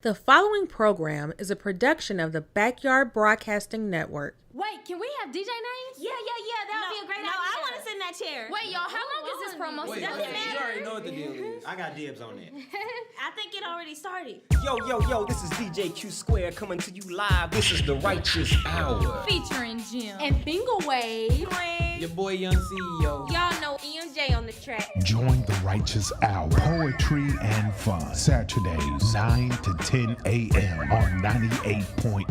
The following program is a production of the Backyard Broadcasting Network. Wait, can we have DJ names? Yeah. That would be a great idea. No, I want to sit in that chair. Wait, y'all, how long is this promo? Wait, Doesn't matter. You already know what the deal is. I got dibs on that. I think it already started. Yo, this is DJ Q Square coming to you live. This is the Righteous Hour. Featuring Jim. And Bingo Wave. Your boy Young CEO. Y'all know EMJ on the track. Join the Righteous Hour, poetry and fun. Saturdays, 9 to 10 a.m. on 98.9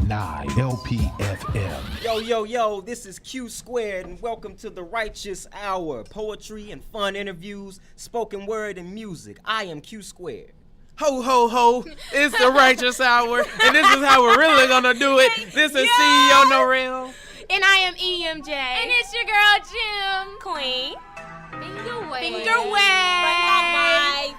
LPFM. Yo, this is Q Squared, and welcome to the Righteous Hour. Poetry and fun interviews, spoken word and music. I am Q Squared. Ho, ho, ho. It's the Righteous Hour, and this is how we're really gonna do it. This is CEO Norel. And I am EMJ. And it's your girl, Jim. Queen. Finger Wave. Finger Wave. Bring that live.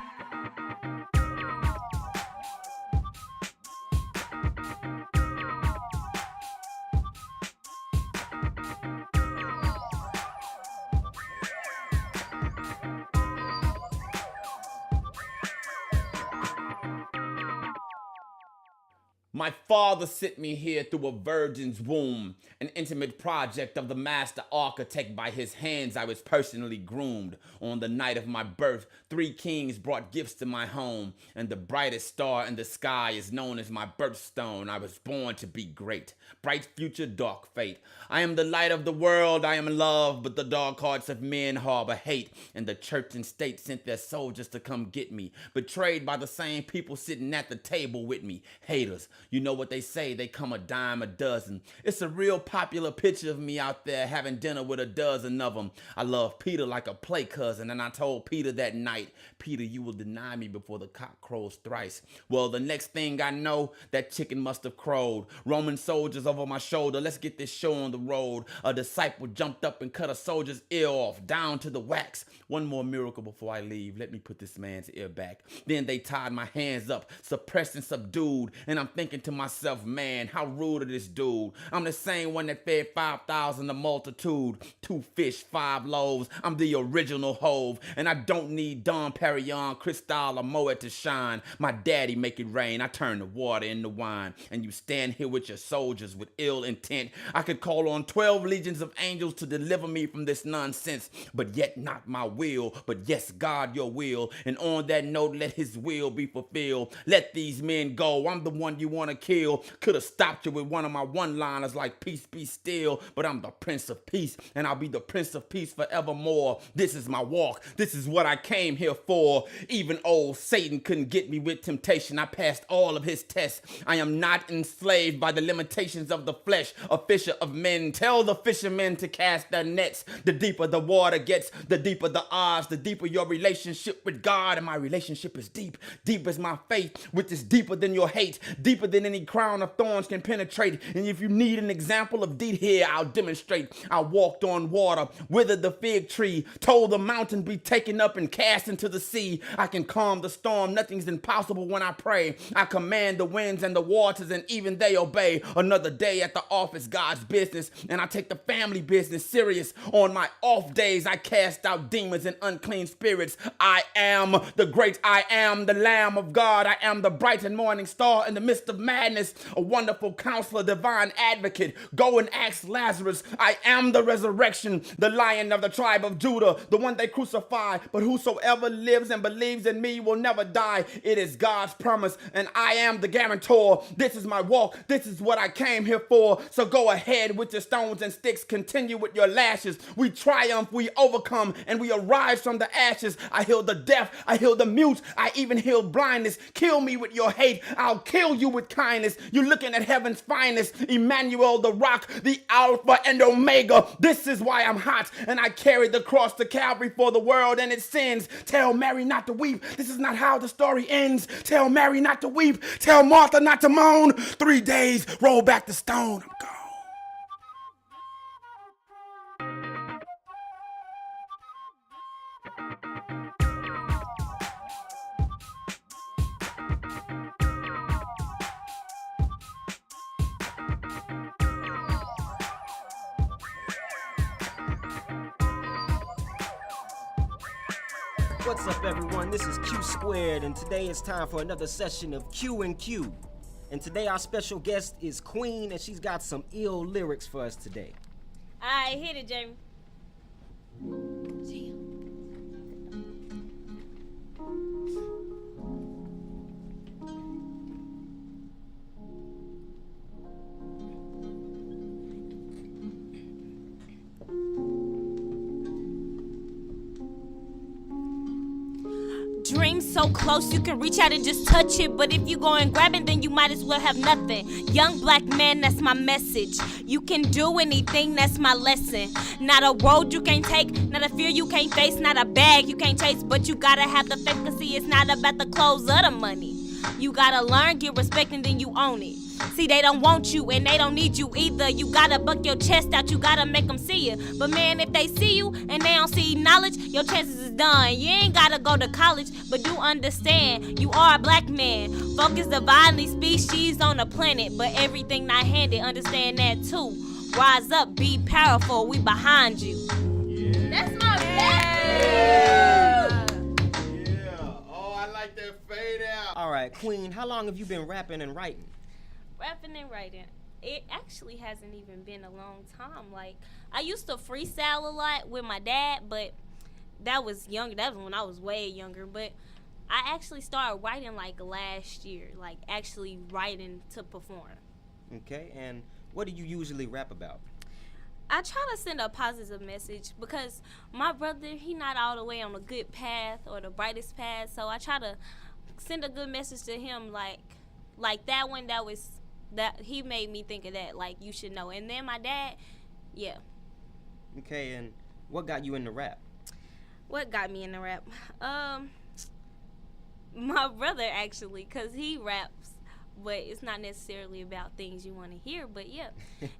My father sent me here through a virgin's womb, an intimate project of the master architect. By his hands I was personally groomed. On the night of my birth, 3 kings brought gifts to my home, and the brightest star in the sky is known as my birthstone. I was born to be great. Bright future, dark fate. I am the light of the world, I am love, but the dark hearts of men harbor hate, and the church and state sent their soldiers to come get me, betrayed by the same people sitting at the table with me. Haters. You know what they say, they come a dime a dozen. It's a real popular picture of me out there having dinner with a dozen of them. I love Peter like a play cousin, and I told Peter that night, Peter, you will deny me before the cock crows thrice. Well, the next thing I know, that chicken must have crowed. Roman soldiers over my shoulder, let's get this show on the road. A disciple jumped up and cut a soldier's ear off, down to the wax. One more miracle before I leave, let me put this man's ear back. Then they tied my hands up, suppressed and subdued, and I'm thinking to myself, man, how rude of this dude. I'm the same one that fed 5,000 a multitude. 2 fish, 5 loaves. I'm the original Hove, and I don't need Dom Perignon, Cristal, or Moet to shine. My daddy make it rain. I turn the water into wine, and you stand here with your soldiers with ill intent. I could call on 12 legions of angels to deliver me from this nonsense, but yet not my will, but yes, God, your will. And on that note, let his will be fulfilled. Let these men go. I'm the one you want to kill. Could have stopped you with one of my one-liners like peace be still, but I'm the Prince of Peace, and I'll be the Prince of Peace forevermore. This is my walk. This is what I came here for. Even old Satan couldn't get me with temptation. I passed all of his tests. I am not enslaved by the limitations of the flesh, a fisher of men. Tell the fishermen to cast their nets. The deeper the water gets, the deeper the odds, the deeper your relationship with God, and my relationship is deep. Deep as my faith, which is deeper than your hate, deeper than any crown of thorns can penetrate. And if you need an example of deed here, I'll demonstrate. I walked on water, withered the fig tree, told the mountain be taken up and cast into the sea. I can calm the storm. Nothing's impossible when I pray. I command the winds and the waters, and even they obey. Another day at the office, God's business, and I take the family business serious. On my off days, I cast out demons and unclean spirits. I am the great I am, the Lamb of God. I am the bright and morning star in the midst of madness, a wonderful counselor, divine advocate. Go and ask Lazarus. I am the resurrection, the Lion of the tribe of Judah, the one they crucify, but whosoever lives and believes in me will never die. It is God's promise, and I am the guarantor. This is my walk. This is what I came here for. So go ahead with your stones and sticks. Continue with your lashes. We triumph, we overcome, and we arise from the ashes. I heal the deaf. I heal the mute. I even heal blindness. Kill me with your hate. I'll kill you with kindness. You're looking at heaven's finest. Emmanuel, the rock, the Alpha and Omega. This is why I'm hot, and I carried the cross to Calvary for the world and its sins. Tell Mary not to weep. This is not how the story ends. Tell Mary not to weep. Tell Martha not to moan. 3 days, roll back the stone. I'm gone. What's up, everyone? This is Q Squared, and today it's time for another session of Q and Q. And today our special guest is Queen, and she's got some ill lyrics for us today. All right, hit it, Jamie. Dreams so close you can reach out and just touch it, but if you go and grab it, then you might as well have nothing. Young black man, that's my message. You can do anything, that's my lesson. Not a road you can't take, not a fear you can't face, not a bag you can't chase, but you gotta have the faith to see it's not about the clothes or the money. You gotta learn, get respect, and then you own it. See, they don't want you and they don't need you either. You gotta buck your chest out, you gotta make them see you. But man, if they see you and they don't see knowledge, your chances is done. You ain't gotta go to college, but do understand, you are a black man. Focus divinely, species on the planet, but everything not handed, understand that too. Rise up, be powerful, we behind you. That's my best. Yeah. Oh, I like that fade out. All right, Queen, how long have you been rapping and writing? Rapping and writing, it actually hasn't even been a long time. Like, I used to freestyle a lot with my dad, but that was younger. That was when I was way younger. But I actually started writing like last year, like actually writing to perform. Okay, and what do you usually rap about? I try to send a positive message because my brother, he not all the way on a good path or the brightest path. So I try to send a good message to him, like that one that he made me think of that, like, you should know. And then my dad, yeah. Okay, and what got you into rap? What got me into rap? My brother, actually, because he raps, but it's not necessarily about things you want to hear, but yeah.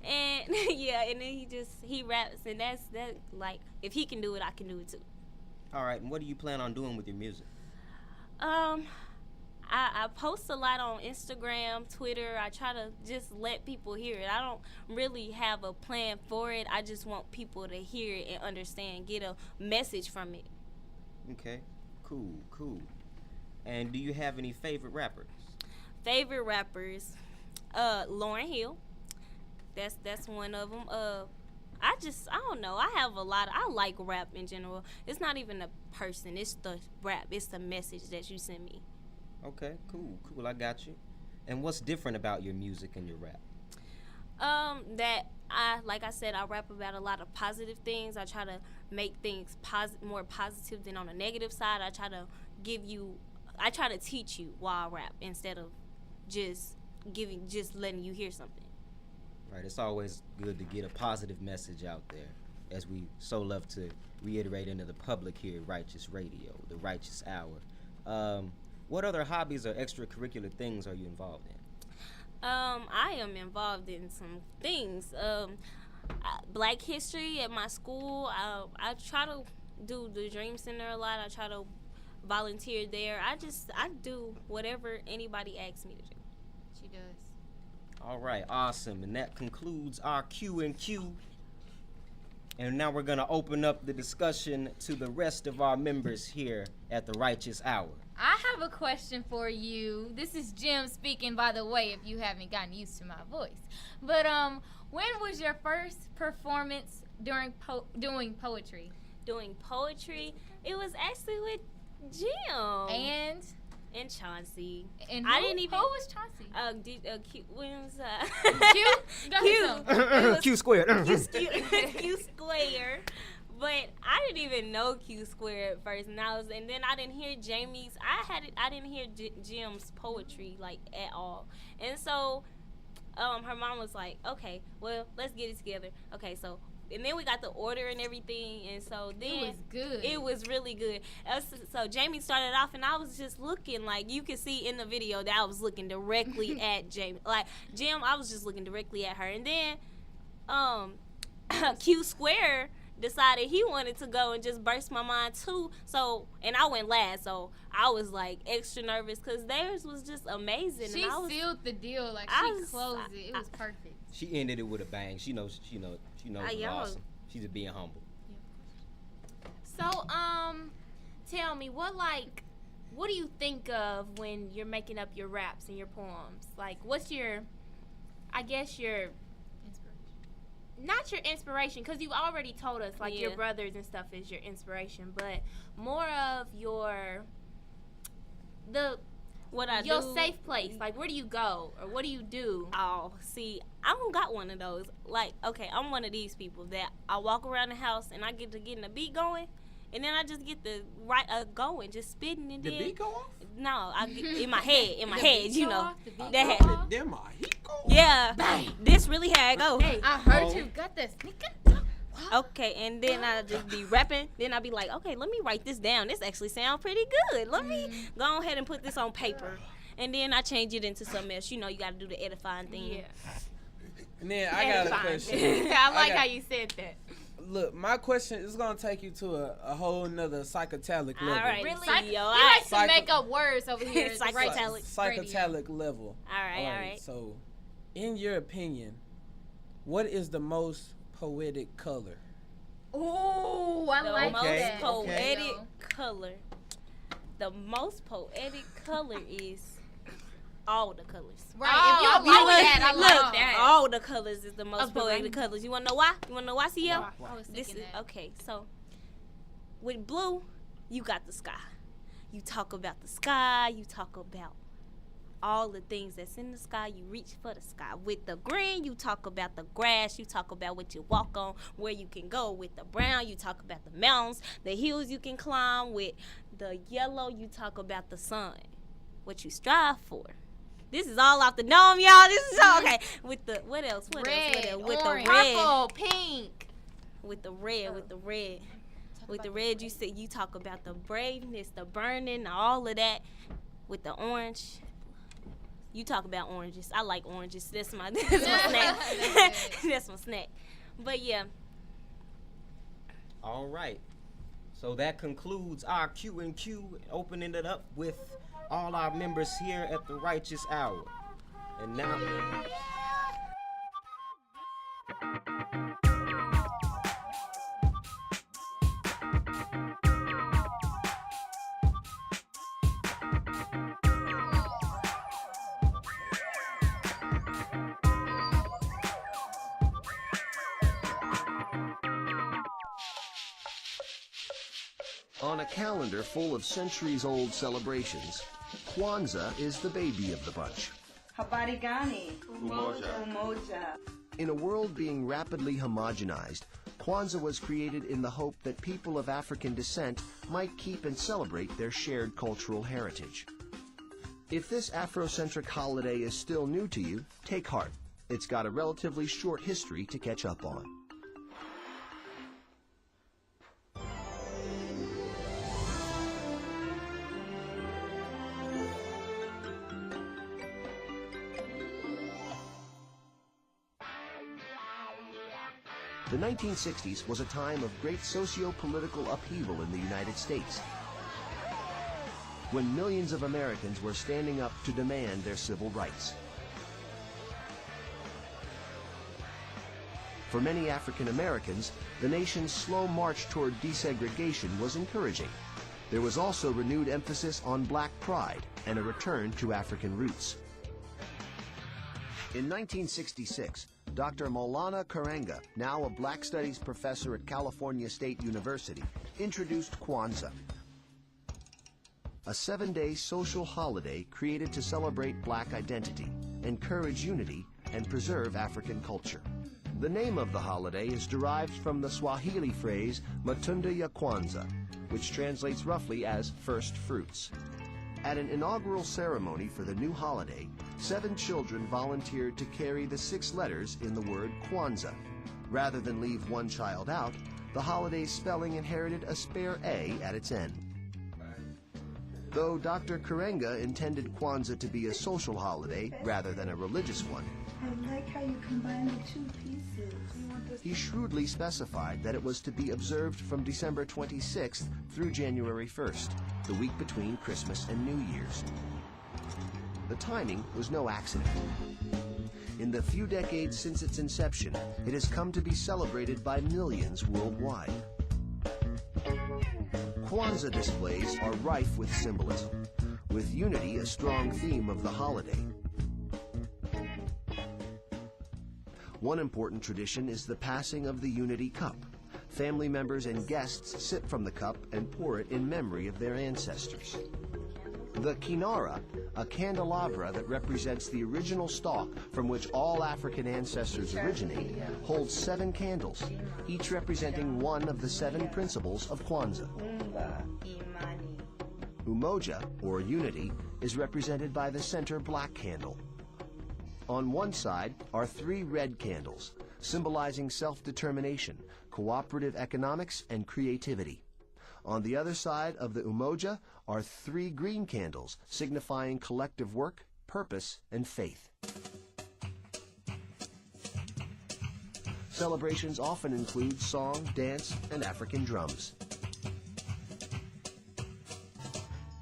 And yeah, and then he raps, and that, like, if he can do it, I can do it too. All right, and what do you plan on doing with your music? I post a lot on Instagram, Twitter. I try to just let people hear it. I don't really have a plan for it. I just want people to hear it and understand, get a message from it. Okay, cool. And do you have any favorite rappers? Favorite rappers, Lauryn Hill. That's one of them. I don't know. I have a lot. I like rap in general. It's not even a person. It's the rap. It's the message that you send me. Okay, cool. I got you. And what's different about your music and your rap? Like I said, I rap about a lot of positive things. I try to make things more positive than on the negative side. I try to teach you while I rap instead of just letting you hear something. Right, it's always good to get a positive message out there, as we so love to reiterate into the public here at Writeous Radio, the Writeous Hour. What other hobbies or extracurricular things are you involved in? I am involved in some things. Black history at my school. I try to do the Dream Center a lot. I try to volunteer there. I do whatever anybody asks me to do. She does. All right, awesome. And that concludes our Q and Q. And now we're going to open up the discussion to the rest of our members here at the Writeous Hour. I have a question for you. This is Jim speaking, by the way, if you haven't gotten used to my voice. But when was your first performance during doing poetry? Doing poetry? It was actually with Jim. And Chauncey. And I didn't even. Who was Chauncey? Q. When was Q? Go ahead, Q squared. Q square. But I didn't even know Q square at first, and then I didn't hear Jamie's. I didn't hear Jim's poetry like at all, and so her mom was like, "Okay, well, let's get it together." Okay, so. And then we got the order and everything, and so then it was good. It was really good. So Jamie started off, and I was just looking, like, you could see in the video that I was looking directly at Jamie. Like, Jim, I was just looking directly at her. And then Q Square decided he wanted to go and just burst my mind too. So, and I went last, so I was like extra nervous because theirs was just amazing. She sealed the deal, like she closed it. It was perfect. She ended it with a bang. She knows it was awesome. She's just being humble. So, tell me what do you think of when you're making up your raps and your poems? Like, what's your, I guess your, not your inspiration, because you've already told us, like, your brothers and stuff is your inspiration, but more of your safe place. Like, where do you go, or what do you do? Oh, see, I don't got one of those. Like, okay, I'm one of these people that I walk around the house and I get to getting the beat going, and then I just get the going, just spitting, and The then beat go off? no, I get in my head, you know. That Them are he go. yeah, this really how it go. Hey, I heard you got this. Nigga. Okay, and then I just be rapping. Then I be like, okay, let me write this down. This actually sounds pretty good. Let me go ahead and put this on paper. And then I change it into something else. You know, you got to do the edifying thing. Yeah. And then I got a question. I like how you said that. Look, my question is gonna take you to a whole nother psychotalic level. All right, Really? yo, You like to Psycho- make up words over here. at the Psychotalic. Writeous Psychotalic level. All right. So, in your opinion, what is the most poetic color? Ooh, I The like most that. poetic color. The most poetic color is all the colors. Right. Oh, if you like that, I like Look, that. all the colors is the most Of the poetic rainbow. colors. You wanna know why? CL? I was This thinking is that. okay. So with blue, you got the sky. You talk about the sky. You talk about all the things that's in the sky. You reach for the sky. With the green, you talk about the grass. You talk about what you walk on, where you can go. With the brown, you talk about the mountains, the hills you can climb. With the yellow, you talk about the sun, what you strive for. This is all off the dome, y'all. This is all okay. With the what else? With Red, the orange, red. purple, pink. With the red. With the red, you say you talk about the braveness, the burning, all of that. With the orange, you talk about oranges. I like oranges. That's my snack. That's my snack. But yeah. All right. So that concludes our Q&Q, opening it up with all our members here at the Writeous Hour. And now... On a calendar full of centuries-old celebrations, Kwanzaa is the baby of the bunch. Habari gani? Umoja. In a world being rapidly homogenized, Kwanzaa was created in the hope that people of African descent might keep and celebrate their shared cultural heritage. If this Afrocentric holiday is still new to you, take heart. It's got a relatively short history to catch up on. The 1960s was a time of great socio-political upheaval in the United States, when millions of Americans were standing up to demand their civil rights. For many African Americans, the nation's slow march toward desegregation was encouraging. There was also renewed emphasis on black pride and a return to African roots. In 1966, Dr. Maulana Karenga, now a Black Studies professor at California State University, introduced Kwanzaa, a 7-day social holiday created to celebrate black identity, encourage unity, and preserve African culture. The name of the holiday is derived from the Swahili phrase Matunda ya Kwanzaa, which translates roughly as first fruits. At an inaugural ceremony for the new holiday, 7 children volunteered to carry the 6 letters in the word Kwanzaa. Rather than leave one child out, the holiday's spelling inherited a spare A at its end. Though Dr. Karenga intended Kwanzaa to be a social holiday rather than a religious one, I like how you combine the two pieces. he shrewdly specified that it was to be observed from December 26th through January 1st, the week between Christmas and New Year's. The timing was no accident. In the few decades since its inception, it has come to be celebrated by millions worldwide. Kwanzaa displays are rife with symbolism, with unity a strong theme of the holiday. One important tradition is the passing of the Unity Cup. Family members and guests sip from the cup and pour it in memory of their ancestors. The kinara, a candelabra that represents the original stalk from which all African ancestors originate, holds 7 candles, each representing one of the 7 principles of Kwanzaa. Umoja, or unity, is represented by the center black candle. On one side are 3 red candles, symbolizing self-determination, cooperative economics, and creativity. On the other side of the umoja are 3 green candles, signifying collective work, purpose, and faith. Celebrations often include song, dance, and African drums.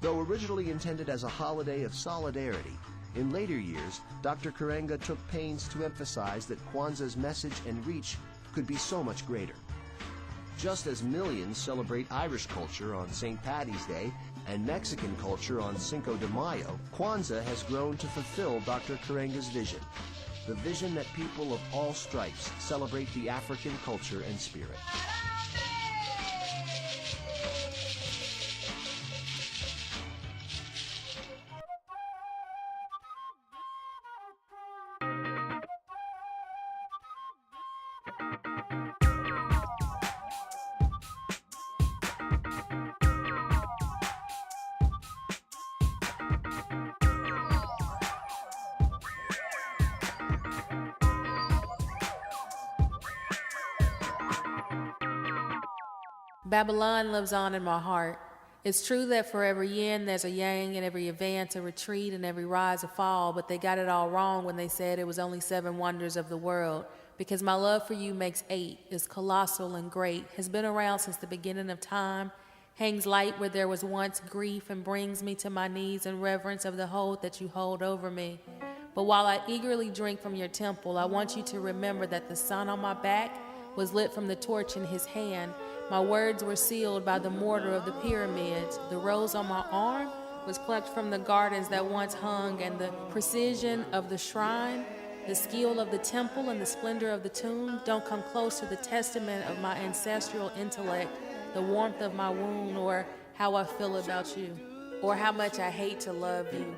Though originally intended as a holiday of solidarity, in later years, Dr. Karenga took pains to emphasize that Kwanzaa's message and reach could be so much greater. Just as millions celebrate Irish culture on St. Paddy's Day and Mexican culture on Cinco de Mayo, Kwanzaa has grown to fulfill Dr. Karenga's vision, the vision that people of all stripes celebrate the African culture and spirit. Babylon lives on in my heart. It's true that for every yin there's a yang, and every advance a retreat, and every rise a fall, but they got it all wrong when they said it was only 7 wonders of the world, because my love for you makes 8, is colossal and great, has been around since the beginning of time, hangs light where there was once grief, and brings me to my knees in reverence of the hold that you hold over me. But while I eagerly drink from your temple, I want you to remember that the sun on my back was lit from the torch in his hand. My words were sealed by the mortar of the pyramids. The rose on my arm was plucked from the gardens that once hung, and the precision of the shrine, the skill of the temple, and the splendor of the tomb don't come close to the testament of my ancestral intellect, the warmth of my womb, or how I feel about you, or how much I hate to love you.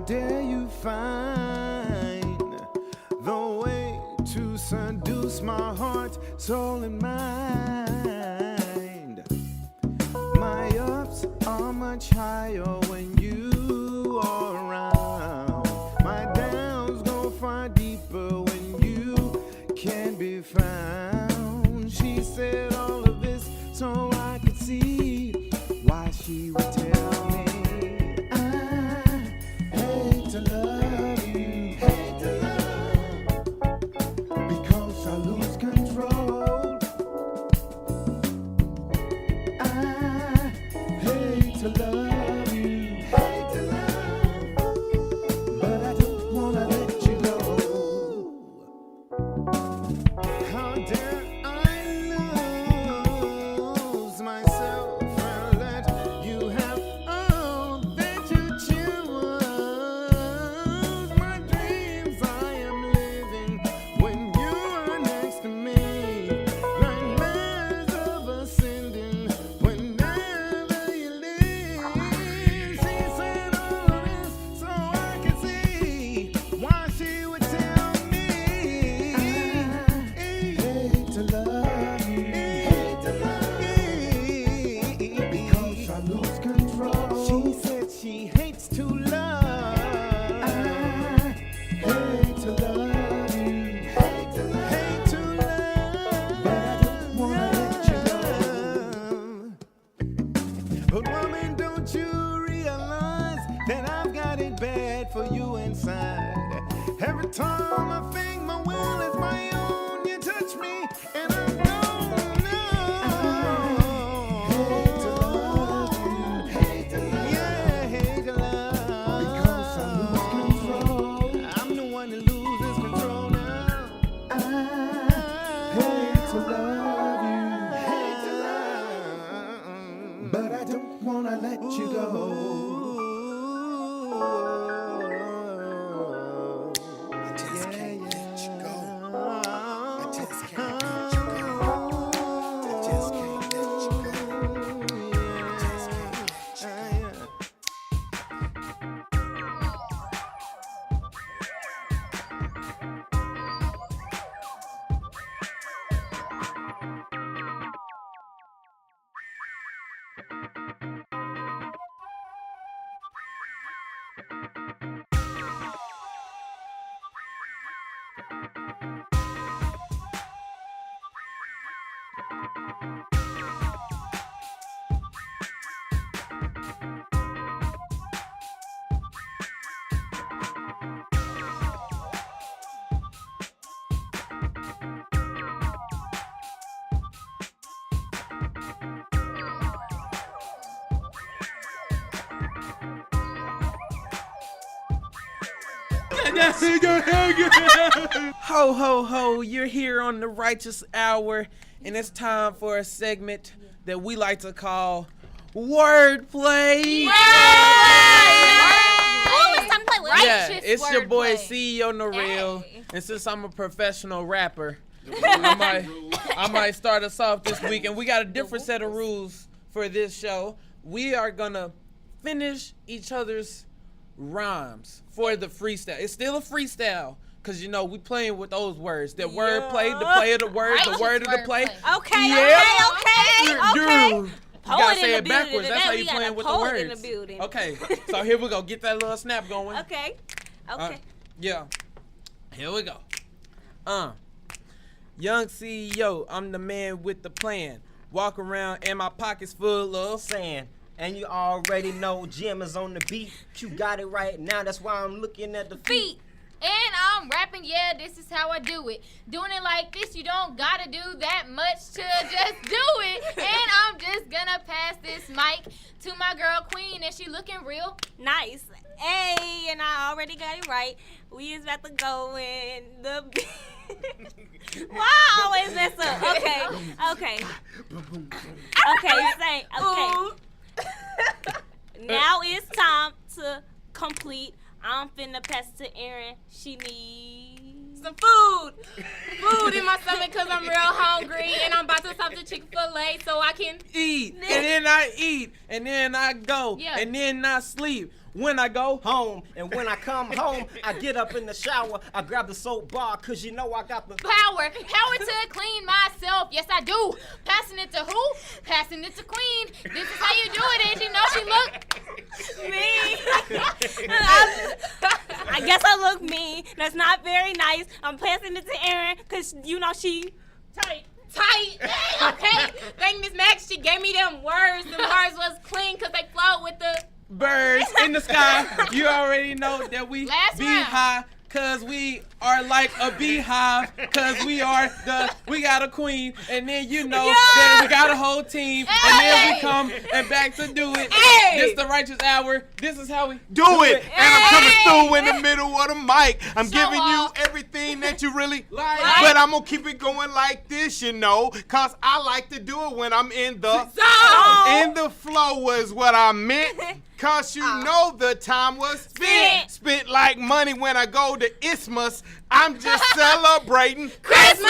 Dare you find the way to seduce my heart, soul, and mind? My ups are much higher when you are around. My downs go far deeper when you can be found. She said all of this so I could see why she would tell me to love you, hate to love, because I lose control. I hate to love you, hate to love, but I don't wanna let you go. How dare I lose myself and let you have all that you choose? Whenever you leave. Time I think my will is my own. You touch me, and I don't know. Hate to love you. Yeah, hate to love. Because I lose control. I'm the one that loses control now. I hate to love you. But I don't wanna let you go. I just can't let you go. I just can't let you go. I just can't let you go. I just can't let you go. Ho, ho, ho, you're here on the Righteous Hour, and it's time for a segment that we like to call Wordplay. Oh, it's time to play with Yeah, Righteous it's your boy wordplay. CEO No Real, Hey. and since I'm a professional rapper, I might start us off this week, and we got a different set of rules for this show. We are gonna finish each other's rhymes for the freestyle. It's still a freestyle, cause you know we playing with those words. That wordplay, the play of the word, the Righteous word of the play. wordplay. Okay, Yeah. okay. Dude, you gotta Poet in say the it building backwards. That's today. how We you got a playing with the poet words. in the building. Okay, so here we go. Get that little snap going. Okay. Yeah. Here we go. Young CEO, I'm the man with the plan. Walk around and my pockets full of Saying, and you already know Jim is on the beat. You got it right now. That's why I'm looking at the feet. Feet. And I'm rapping, yeah, this is how I do it. Doing it like this, you don't gotta do that much to just do it. And I'm just gonna pass this mic to my girl Queen, and she looking real. Nice. Hey, and I already got it right. We is about to go in the. Why I always mess up? Okay. Say okay. Now it's time to complete. I'm finna pass it to Erin. She needs some food in my stomach because I'm real hungry, and I'm about to stop to Chick-fil-A so I can eat, and then I eat, and then I go, and then I sleep. When I go home, and when I come home, I get up in the shower, I grab the soap bar, cause you know I got the power to clean myself. Yes, I do. Passing it to who? Passing it to Queen. This is how you do it, and you know she look me. I guess I look mean. That's not very nice. I'm passing it to Erin because you know she tight. Okay. Thank Miss Max. She gave me them words. The words was clean because they flowed with the birds in the sky. You already know that we be high, cause we are like a beehive, cause we got a queen, and then you know that we got a whole team, and then we come and back to do it. This the Righteous Hour. This is how we do it. And I'm coming through in the middle of the mic. I'm giving you everything that you really like, but I'm gonna keep it going like this, you know, cause I like to do it when I'm in the in the flow was what I meant. Cause you know the time was spent like money when I go to Isthmus. I'm just celebrating Christmas.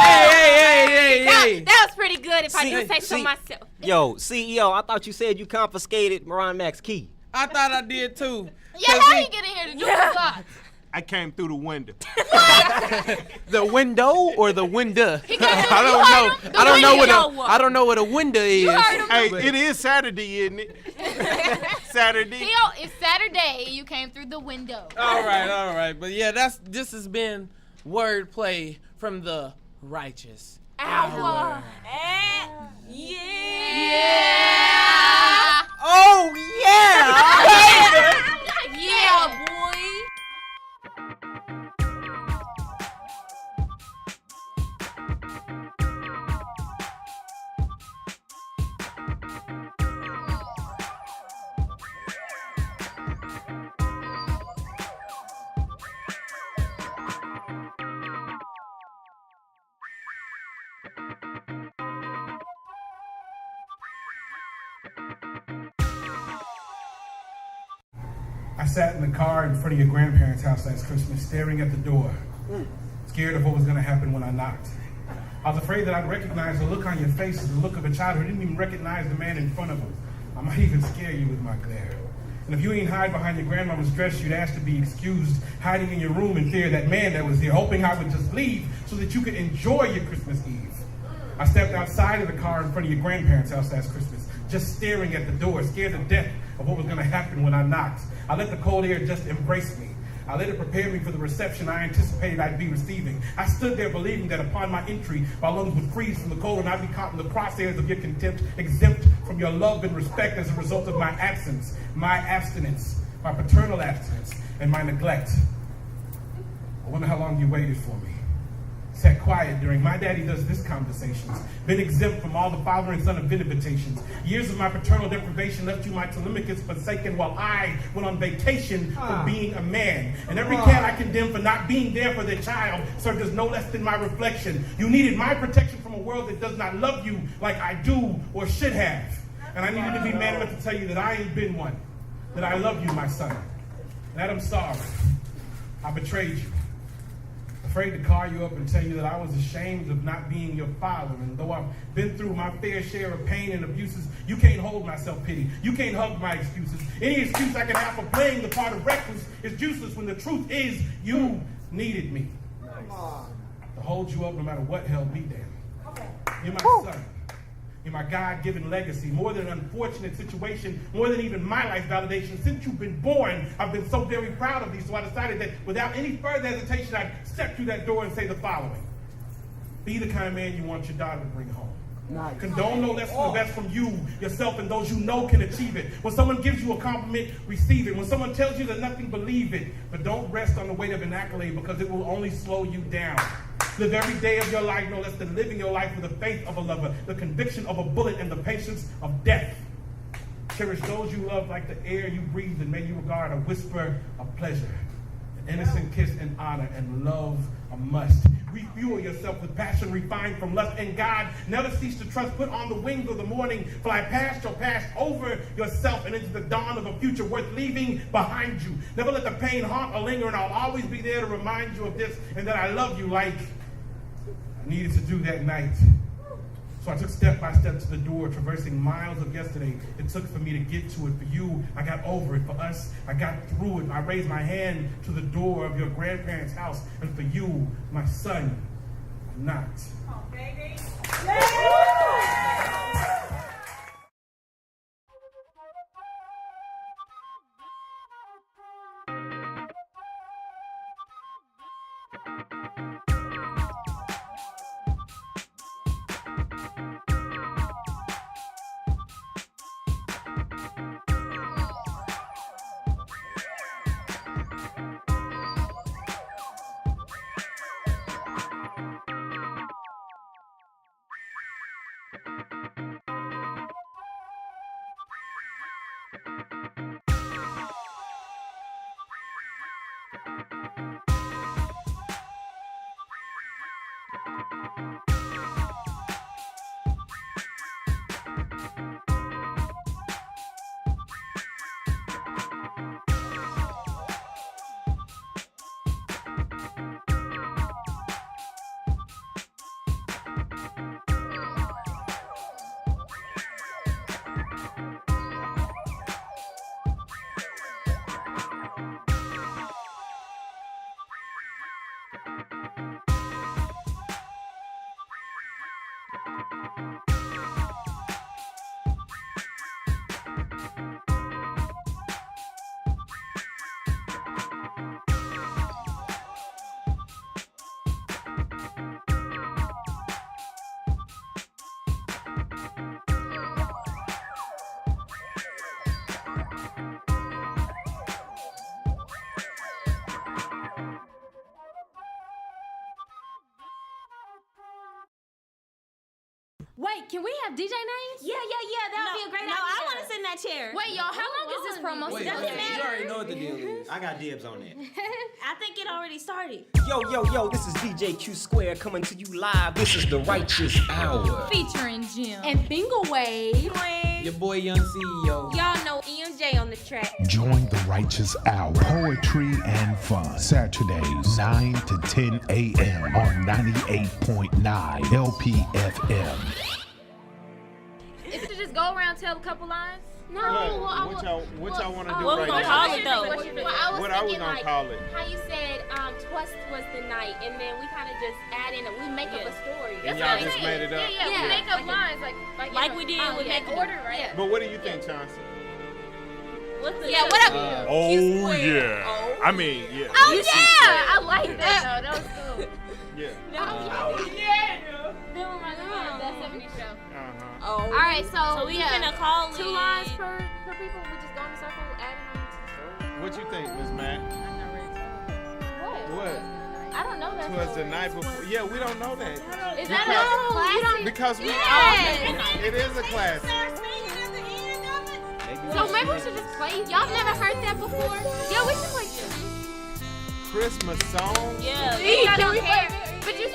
Hey. That was pretty good if I do say so myself. Yo, CEO, I thought you said you confiscated Mariah Mac's key. I thought I did too. Yeah, how you get in here to do this live? I came through the window. The window or the window? I don't know what a window is. Hey, it is Saturday, isn't it? Saturday. It's Saturday. You came through the window. All right. But yeah, this has been wordplay from the Righteous Hour. Yeah. Oh yeah. Yeah, boy. I sat in the car in front of your grandparents' house last Christmas, staring at the door, scared of what was going to happen when I knocked. I was afraid that I'd recognize the look on your face as the look of a child who didn't even recognize the man in front of him. I might even scare you with my glare. And if you ain't hide behind your grandmama's dress, you'd ask to be excused, hiding in your room in fear of that man that was there, hoping I would just leave so that you could enjoy your Christmas Eve. I stepped outside of the car in front of your grandparents' house last Christmas, just staring at the door, scared to death of what was going to happen when I knocked. I let the cold air just embrace me. I let it prepare me for the reception I anticipated I'd be receiving. I stood there believing that upon my entry, my lungs would freeze from the cold and I'd be caught in the crosshairs of your contempt, exempt from your love and respect as a result of my absence, my abstinence, my paternal abstinence, and my neglect. I wonder how long you waited for me. Sat quiet during my daddy does this conversations, been exempt from all the father and son of invitations. Years of my paternal deprivation left you my Telemachus forsaken while I went on vacation for being a man. And every cat I condemned for not being there for their child served as no less than my reflection. You needed my protection from a world that does not love you like I do or should have. And I needed to be man enough to tell you that I ain't been one, that I love you, my son, and that I'm sorry. I betrayed you. Afraid to call you up and tell you that I was ashamed of not being your father. And though I've been through my fair share of pain and abuses, you can't hold my self-pity. You can't hug my excuses. Any excuse I can have for playing the part of reckless is useless when the truth is you needed me. To hold you up no matter what held me down. You're my son. You're my God-given legacy. More than an unfortunate situation, more than even my life validation. Since you've been born, I've been so very proud of you. So I decided that without any further hesitation, I'd step through that door and say the following. Be the kind of man you want your daughter to bring home. Nice. Condone no less than the best from you, yourself, and those you know can achieve it. When someone gives you a compliment, receive it. When someone tells you that nothing, believe it. But don't rest on the weight of an accolade because it will only slow you down. Live every day of your life no less than living your life with the faith of a lover, the conviction of a bullet, and the patience of death. Cherish those you love like the air you breathe, and may you regard a whisper of pleasure, an innocent kiss and honor, and love a must. Refuel yourself with passion refined from lust and God. Never cease to trust. Put on the wings of the morning. Fly past your past, over yourself, and into the dawn of a future worth leaving behind you. Never let the pain haunt or linger, and I'll always be there to remind you of this and that I love you like I needed to do that night. So I took step by step to the door, traversing miles of yesterday. It took for me to get to it. For you, I got over it. For us, I got through it. I raised my hand to the door of your grandparents' house. And for you, my son, I'm not. Oh, baby. Wait, can we have DJ names? Yeah. That would be a great idea. No, I want to sit in that chair. Wait, y'all, how long is this promo? Wait, Doesn't matter. you already know what the deal is. I got dibs on that. I think it already started. Yo, this is DJ Q Square coming to you live. This is the Writeous Hour. Featuring Jim. And Finger Wave. Your boy Young CEO. Y'all know EMJ on the track. Join the Writeous Hour, poetry and fun. Saturdays, 9 to 10 a.m. on 98.9 LPFM. Is it to just go around tell a couple lines? No, what y'all want to do what we right gonna now? call it though? What are we gonna call it? How you said Twist was the night, and then we kind of just add in, we make up a story. And y'all just made it up? Yeah, we make up lines like we did with make order, right? Yeah. But what do you think, Chauncey? What up? Oh, yeah. I mean, yeah. Oh, yeah! I like that, though. That was cool. Yeah. That 70 show. Oh. All right, so we finna call 2 lines per people. We just go in a circle, adding on to the story. What you think, Miss Matt? I'm not ready to What? I don't know that. Twas the night before. Yeah, we don't know that. Is that a classic? Because we it is a classic. So maybe we should just play. Y'all never heard that before? Yeah, we should play this. Christmas song? Yeah. I don't care. But you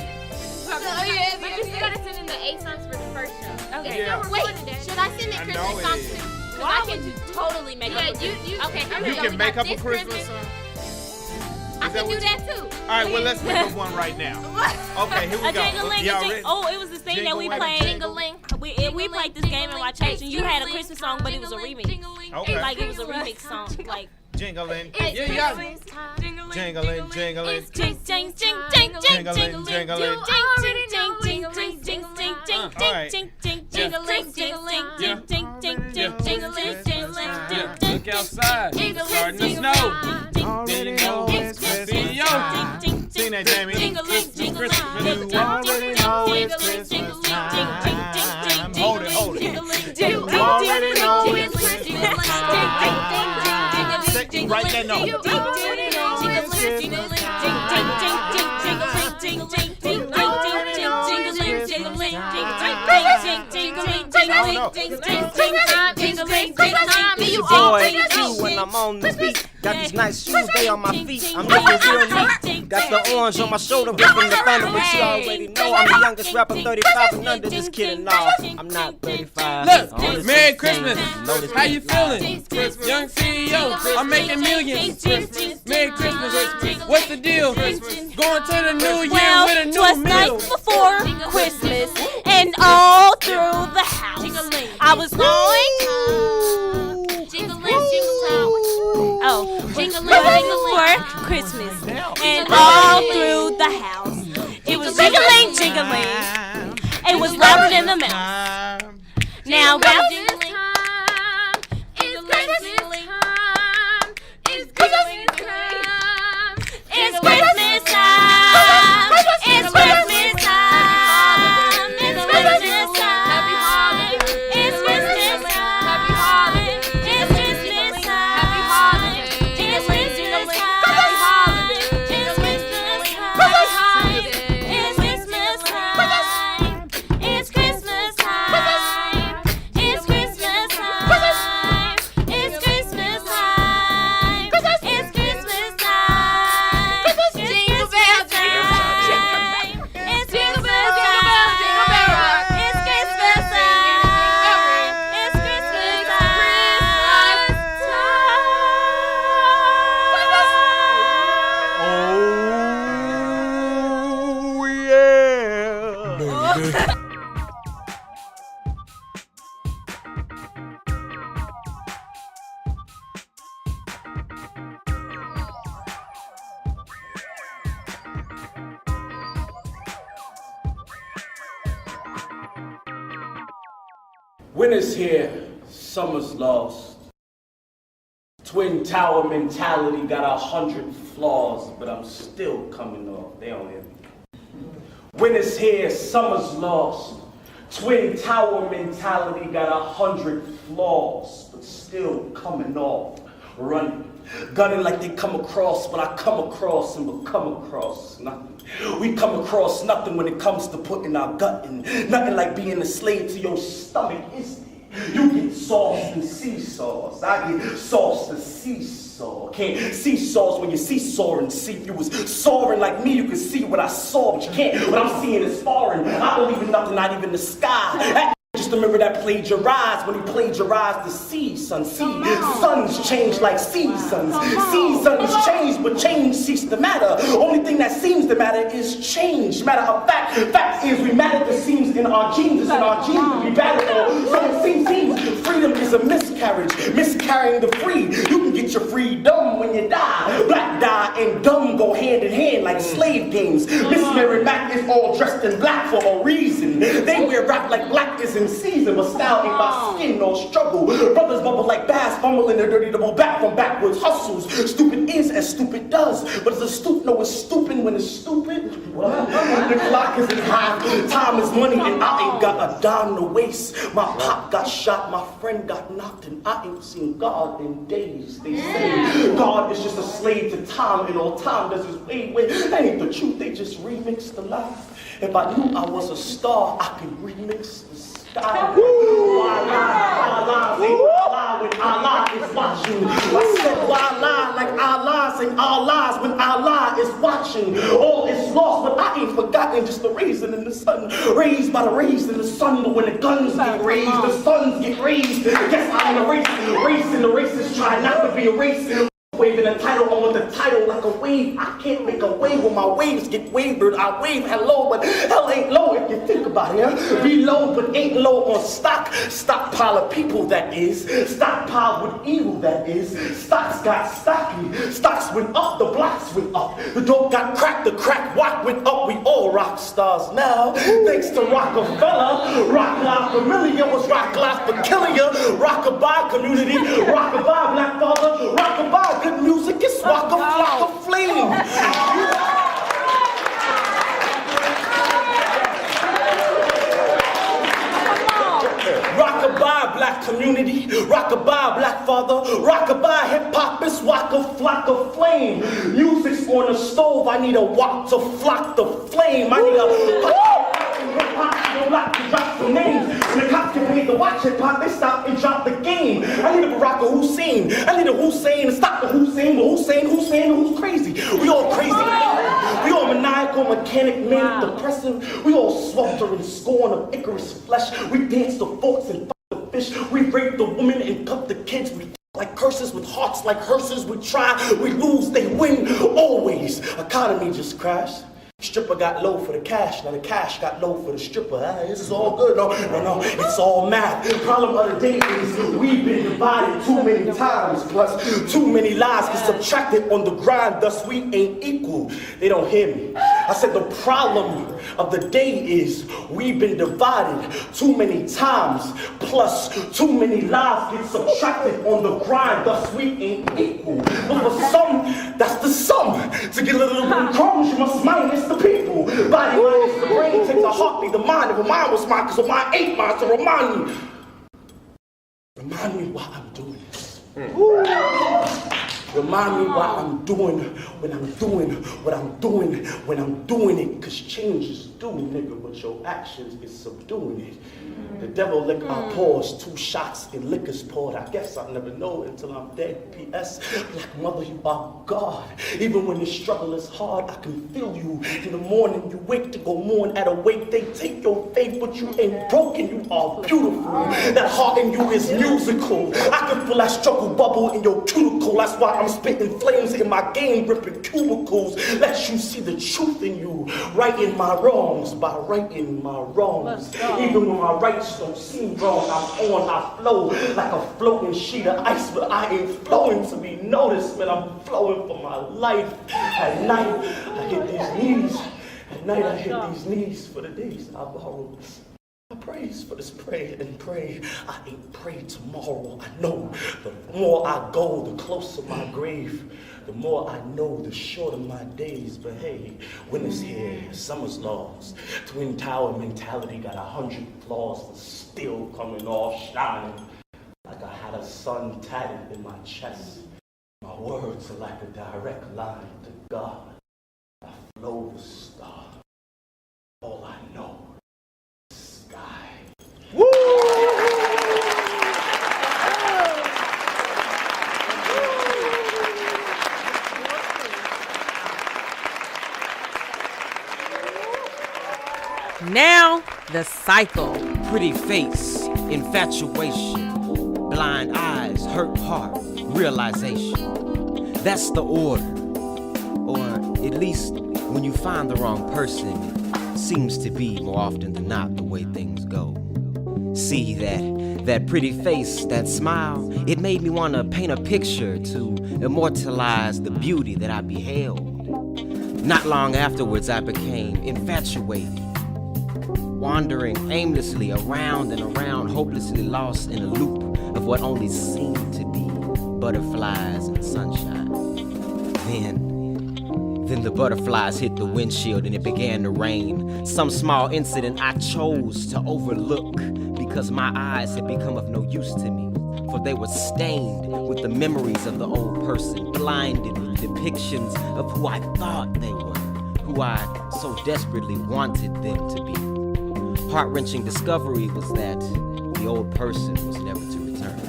still gotta send in the 8 songs for the first show. Okay. Yeah. Wait, should I send the I know Christmas it song is. too? Why would you totally make up? Okay. You can make up a Christmas song? I can do that too. All right, well, let's make up one right now. Okay, here we A go. jingling, Y'all ready? oh, it was this thing that we played. Jingling. We played this game in my church, and you had a Christmas song, but it was a remix. Okay. Like it was a remix song, like. Jingling. Yeah. Jingling, jingling. Jing, jing, jing, jing, jing, Jingling, jingling, jingling. jing, jing, jing, jing, jing, jing, jing, jing, All right. jing, jing, jingling, jingling, jing, jing, jing, jing, jingling, jingling, jing, jing. Look outside. Starting to snow. Already know it's Christmas CEO. time. Sing that, Jamie. Jingling, jingling, You already know it's Christmas time. Hold it. You already know it's Christmas time. Write that note. Boy, you when I'm on the beat. Got these nice shoes, they on my feet. I'm looking real neat. Got the orange on my shoulder, ripping the thunder. But you already know I'm the youngest rapper, 35 and under. Just kidding, no, I'm not 35. Look, Merry Christmas. How you feeling? Young CEO, I'm making millions. Merry Christmas. What's the deal? Going to the new year with a new Twas night meal. before Christmas, and all through the house, I was going. For Christmas, and all through the house, it was jingling, jingling. It was louder than the mouse. Now rap. It's Christmas time. It's Christmas time. It's Christmas time. It's Christmas time. It's Christmas time. Happy holidays. It's Christmas time. Happy holidays. It's Christmas time. Happy holidays. It's Christmas time. Happy holidays. It's Christmas time. Happy holidays. It's Christmas time. It's Christmas time. It's Christmas time. It's Christmas time. It's Christmas time. Jingle bell, jingle bell, jingle bell. It's Jingle Christmas bell, time. jingle bell, jingle bell. It's Christmas time. It's Christmas Oh, yeah. Winter's here, summer's lost. Twin tower mentality got 100 flaws, but I'm still coming off. They don't hear me. Winter's here, summer's lost. Twin tower mentality got 100 flaws, but still coming off. Running Gunning like they come across, but I come across and become across nothing. We come across nothing when it comes to putting our gut in. Nothing like being a slave to your stomach, is there? You get sauce and seesaws. I get sauce and seesaw. Can't seesaws when you seesaw and see. If you was soaring like me, you could see what I saw, but you can't. What I'm seeing is foreign. I believe in nothing, not even the sky. Just remember that plagiarized when he plagiarized the season. See, suns change like seasons. Seasons change, but change cease to matter. Only thing that seems to matter is change. Matter of fact, fact is we matter the seams in our genes. It's in our genes to be battered on. So it seems freedom is a miscarriage. Miscarrying the free. You can get your freedom when you die. Black die and dumb go hand in hand like slave games. Miss Mary Mac is all dressed in black for a reason. They wear rap like black is in season, but style ain't my skin or struggle. Brothers bubble like bass, fumbling their dirty double back from backwards hustles. Stupid is as stupid does, but does a stoop know it's stupid when it's stupid? What? The clock is in half, time is money, and I ain't got a dime to waste. My pop got shot, my friend got knocked, and I ain't seen God in days. They say God is just a slave to time, and all time does his way. That ain't the truth, they just remix the lie. If I knew I was a star, I could remix the sky. Why lie when Allah is watching? I said why lie like Allah saying our lies when Allah is watching. All is lost, but I ain't forgotten just the raisin in the sun. Raised by the rays in the sun, but when the guns get raised, the suns get raised. Yes, I am a race, and the racists try not to be a race. Waving a title, I want the title like a wave. I can't make a wave when my waves get wavered. I wave hello, but hell ain't low if you think about it. Yeah? Be low, but ain't low on stock. Stockpile of people, that is. Stockpile with evil, that is. Stocks got stocky. Stocks went up, the blocks went up. The dope got cracked, the crack walk went up. We all rock stars now. Thanks to Rockefeller. Rock Life Familiar was Rock Life for killing ya. Rockabye community. Rockabye Black Father. Rockabye good music. It's Waka Flocka Flame. Rockabye Black community, rockabye Black Father, rockabye hip-hopist, Waka Flocka Flame. Music's on the stove, I need a wok to flock the flame. I need a hip-hop, like to drop some names. When the cops get paid to watch hip-hop, they stop and drop the game. I need a Barack Hussein, I need a Hussein to stop the Hussein, but Hussein, who's crazy? We all crazy. We all maniacal, mechanic, manic, depressive. We all swelter and scorn of Icarus flesh. We dance the forks and fuck the fish. We rape the woman and cut the kids. We like curses with hearts like hearses. We try, we lose, they win, always. Economy just crashed. Stripper got low for the cash, now the cash got low for the stripper. This is all good, no, it's all math. The problem of the day is we've been divided too many times, plus too many lies get subtracted on the grind, thus we ain't equal. They don't hear me. I said the problem of the day is we've been divided too many times, plus too many lies get subtracted on the grind, thus we ain't equal. But for some, that's the sum. To get a little bit of crumbs, you must minus the people. Body minus the brain takes a heartbeat. The mind, if a mind was mine, because a mind ain't mine, so remind me why I'm doing this. Remind me why I'm doing when I'm doing what I'm doing when I'm doing it, because change is due, nigga, but your actions is subduing it. The devil lick our paws, 2 shots and liquor's poured. I guess I'll never know until I'm dead. P.S. Black mother, you are God. Even when the struggle is hard, I can feel you. In the morning, you wake to go mourn at a wake. They take your faith, but you ain't broken. You are beautiful. That heart in you is musical. I can feel that struggle bubble in your cuticle. That's why I'm spitting flames in my game, ripping cubicles. Let you see the truth in you. Righting my wrongs by righting my wrongs. Even when my rights don't seem wrong, I flow like a floating sheet of ice, but I ain't flowing to be noticed, man. I'm flowing for my life. At night, I hit these knees. At night, I hit these knees for the days I borrowed. I praise for this pray and pray. I ain't pray tomorrow. I know the more I go, the closer my grave. The more I know, the shorter my days. But hey, winter's here, summer's lost. Twin Tower mentality got 100 flaws, but still coming off shining like I had a sun tatted in my chest. My words are like a direct line to God. I flow the star. All I know is sky. Woo! Now, the cycle. Pretty face, infatuation, blind eyes, hurt heart, realization. That's the order. Or at least when you find the wrong person, it seems to be more often than not the way things go. See that pretty face, that smile, it made me want to paint a picture to immortalize the beauty that I beheld. Not long afterwards, I became infatuated, wandering aimlessly around and around, hopelessly lost in a loop of what only seemed to be butterflies and sunshine. Then the butterflies hit the windshield and it began to rain. Some small incident I chose to overlook because my eyes had become of no use to me, for they were stained with the memories of the old person, blinded with depictions of who I thought they were, who I so desperately wanted them to be. Heart-wrenching discovery was that the old person was never to return.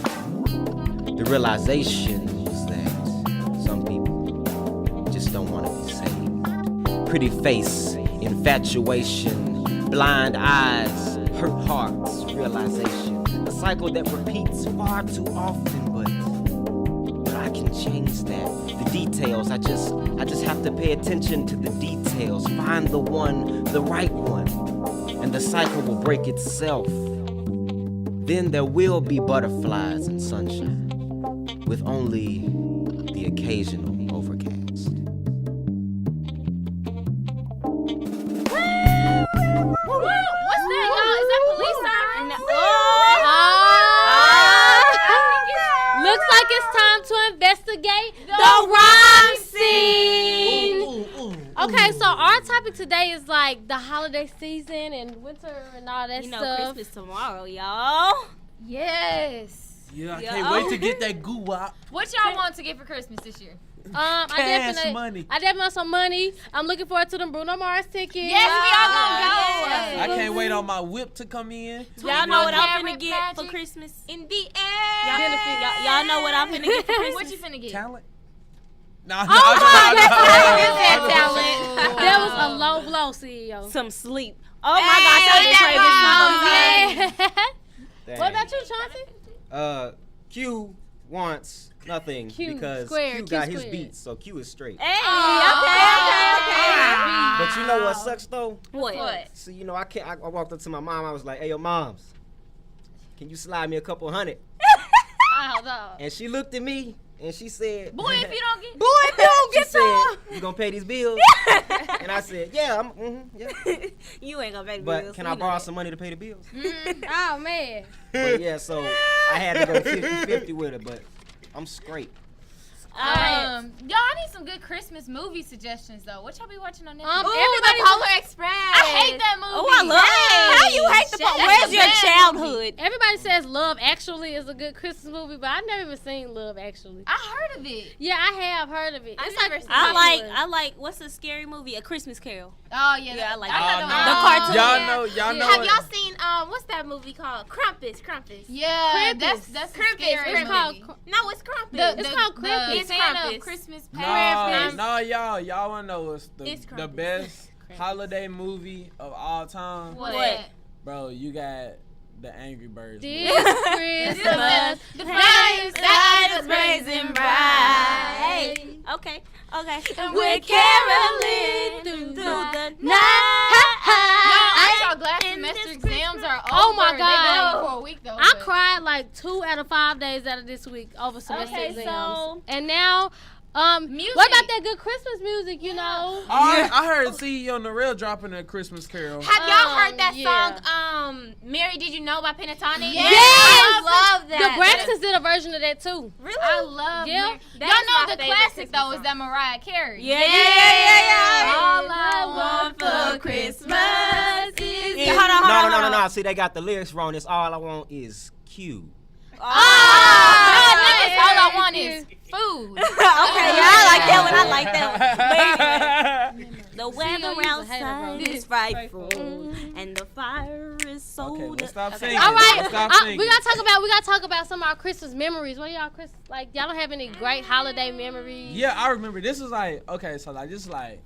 The realization was that some people just don't want to be saved. Pretty face, infatuation, blind eyes, hurt hearts, realization. A cycle that repeats far too often, but I can change that. The details, I just have to pay attention to the details, find the one, the right one, and the cycle will break itself. Then there will be butterflies and sunshine, with only the occasional overcast. What's that, y'all? Is that police siren? Looks like it's time to investigate The rhyme scene. Okay, so our topic today is like the holiday season and winter and all that You know, stuff. Christmas tomorrow, y'all. Yes. Yeah, I can't wait to get that goo out. What y'all want to get for Christmas this year? I definitely want some money. I'm looking forward to them Bruno Mars tickets. Yes, we all gonna go. I can't wait on my whip to come in. Y'all know what I'm finna get for Christmas? In the air. Y'all know what I'm finna get for Christmas? What you finna get? Talent. That was a low blow, CEO. Some sleep. Oh my gosh, I've been craving sleep. What about you, Chauncey? Q wants nothing because Q got his beats, so Q is straight. Hey, okay. But you know what sucks though? What? See, you know, I walked up to my mom. I was like, "Hey, yo, moms, can you slide me a couple $100?" Oh, no. And she looked at me and she said, "Boy, if you don't get, she said, you gonna pay these bills?" And I said, "Yeah, yeah." You ain't gonna pay the but bills. Can I borrow some money to pay the bills? Oh man. But yeah, so I had to go 50-50 with it, but I'm straight. Y'all, I need some good Christmas movie suggestions though. What y'all be watching on Netflix? Everybody Polar Express. I hate that movie. Oh, I love it. How you hate the Where's your childhood? Everybody says Love Actually is a good Christmas movie, but I've never even seen Love Actually. I heard of it. Yeah, I have heard of it. I like what's a scary movie? A Christmas Carol. Oh yeah, I like the cartoon. Y'all know. Have y'all seen what's that movie called? Krampus. Yeah, Krampus. that's Krampus. scary It's movie. called it's Krampus. It's called Krampus. It's Santa of Christmas No, Past. y'all wanna know what's the best holiday movie of all time? What? Bro, you got the Angry Birds. This Christmas, the fire side is blazing bright. Okay. And we're caroling through the night. Aren't y'all glad semester exams are over? Oh my They've been God. over for a week though. I cried like 2 out of 5 days out of this week over semester exams. So and now, music. what about that good Christmas music, you know? I heard CEO on the Real dropping a Christmas Carol. Have y'all heard that yeah. song, Mary Did You Know by Pentatonic? Yes! I love that. The Braxtons did a version of that too. Really? I love Yeah. Mary. Y'all know the classic though is that Mariah Carey. Yeah. All I want for Christmas is No. See, they got the lyrics wrong. It's all I want is Q. Oh, niggas, all I want is food. Okay, yeah, I like that one. I like that one. But anyway, the weather outside is frightful, and the fire is so. Okay, let's stop singing. All right, Let's stop singing. we gotta talk about some of our Christmas memories. What y'all y'all don't have any great holiday memories? Yeah, I remember. This was like, okay, so like this is like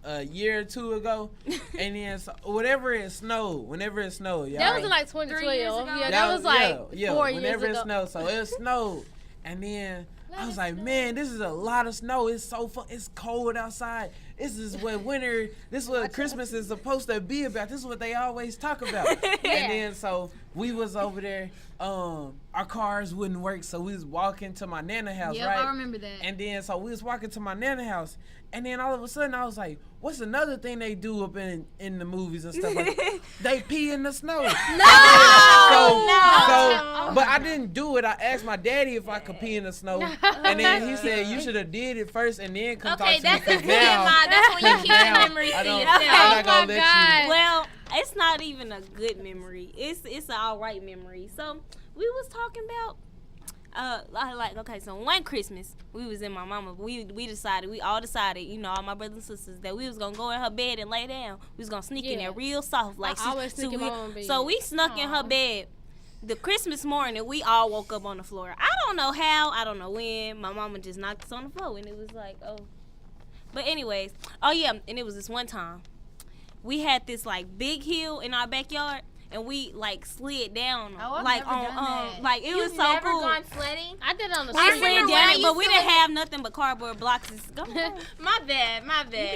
a year or two ago, and then whenever it snowed, y'all. That was in like 2012. Yeah, that was like 4 years ago. Whenever it snowed, so it snowed, and then I was like, man, this is a lot of snow. It's so fun. It's cold outside. This is what winter. This is what Christmas is supposed to be about. This is what they always talk about. And then so we was over there. Our cars wouldn't work, so we was walking to my nana house, Yep, right? I remember that. And then so we was walking to my nana house, and then all of a sudden I was like, what's another thing they do up in the movies and stuff like that? They pee in the snow. But I didn't do it. I asked my daddy if I could pee in the snow, and then he said you should have did it first and then come talk to me. That's the Now, that's when you keep the memories to yourself. I'm not gonna let you. Well, it's not even a good memory. It's an alright memory. So we was talking about so one Christmas we was in my mama. We all decided, you know, all my brothers and sisters, that we was gonna go in her bed and lay down. We was gonna sneak in there real soft, like I always sneak in my own bed. So we snuck in her bed. The Christmas morning, we all woke up on the floor. I don't know how, I don't know when. My mama just knocked us on the floor, and it was like, oh. But anyways, oh yeah, and it was this one time. We had this like big hill in our backyard, and we like slid down, I've like never done that. like it You've was so never cool. gone sledding? I did on the We street. slid down it, but we didn't have nothing but cardboard blocks. Go ahead. My bad. You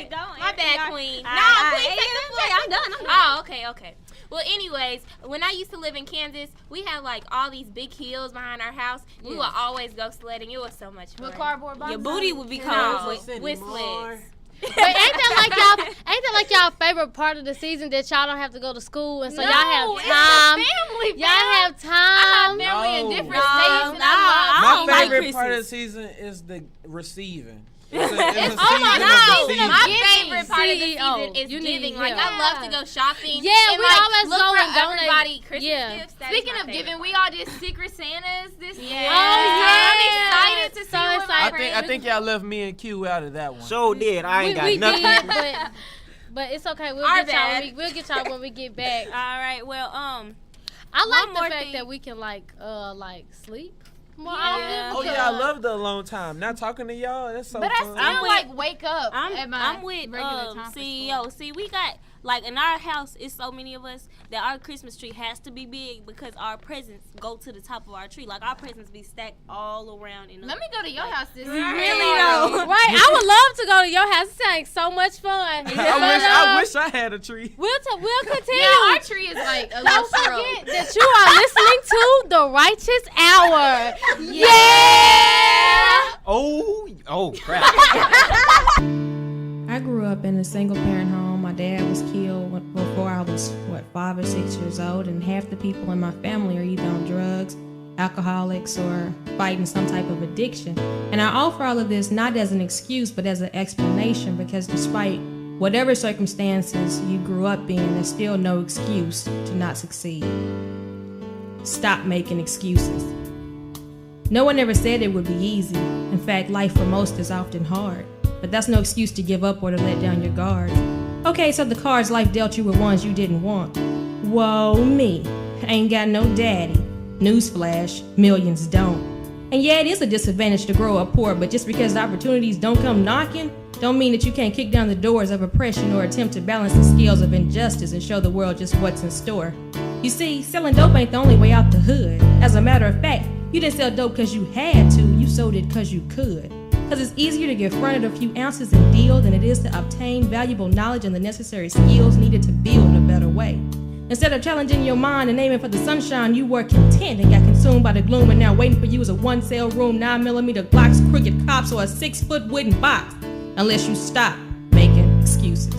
can go. My bad, queen. No, Queen, I'm done. Oh, okay. Well, anyways, when I used to live in Kansas, we had like all these big hills behind our house. We would always go sledding. It was so much fun. With cardboard boxes? Your booty would be cold. No, with sleds. But ain't that like y'all favorite part of the season, that y'all don't have to go to school and so y'all have time? It's family. Y'all have time. I have family in different No, states. And I My don't like favorite part of the Christmas. season is the receiving. Oh my God! My favorite part of the CEO. season is You need giving. Like help. I love to go shopping. Yeah, and, we like, always look go for and donate. everybody Christmas Yeah. gifts. That is Speaking my of favorite. giving, we all did Secret Santas this year. Yeah. I'm excited to see So what my excited. I think y'all left me and Q out of that one. So did. I ain't got we nothing. did, but it's okay. We'll Our get y'all. bad. We'll get y'all when we get back. All right. Well, I like one the more fact thing. that we can like sleep more Yeah. often. Oh yeah, I love the alone time. Not talking to y'all. That's so But I fun. still with- like wake up at I'm my with regular time for CEO. school. See, we got like in our house, it's so many of us that our Christmas tree has to be big because our presents go to the top of our tree. Like our presents be stacked all around. Let me go to your house this year. Really though. Right, I would love to go to your house. It sounds so much fun. I wish I had a tree. We'll continue. Yeah, our tree is like a little Don't shrub. forget that you are listening to the Writeous Hour. Yeah. Oh crap. I grew up in a single parent home. My dad was killed before I was, 5 or 6 years old, and half the people in my family are either on drugs, alcoholics, or fighting some type of addiction. And I offer all of this not as an excuse, but as an explanation, because despite whatever circumstances you grew up in, there's still no excuse to not succeed. Stop making excuses. No one ever said it would be easy. In fact, life for most is often hard. But that's no excuse to give up or to let down your guard. Okay, so the cards life dealt you were ones you didn't want. Whoa, me. Ain't got no daddy. Newsflash, millions don't. And yeah, it is a disadvantage to grow up poor, but just because the opportunities don't come knocking, don't mean that you can't kick down the doors of oppression or attempt to balance the scales of injustice and show the world just what's in store. You see, selling dope ain't the only way out the hood. As a matter of fact, you didn't sell dope because you had to, you sold it because you could. Because it's easier to get fronted a few ounces and deal than it is to obtain valuable knowledge and the necessary skills needed to build a better way. Instead of challenging your mind and aiming for the sunshine, you were content and got consumed by the gloom, and now waiting for you is a one-cell room, 9mm Glocks, crooked cops, or a 6-foot wooden box. Unless you stop making excuses.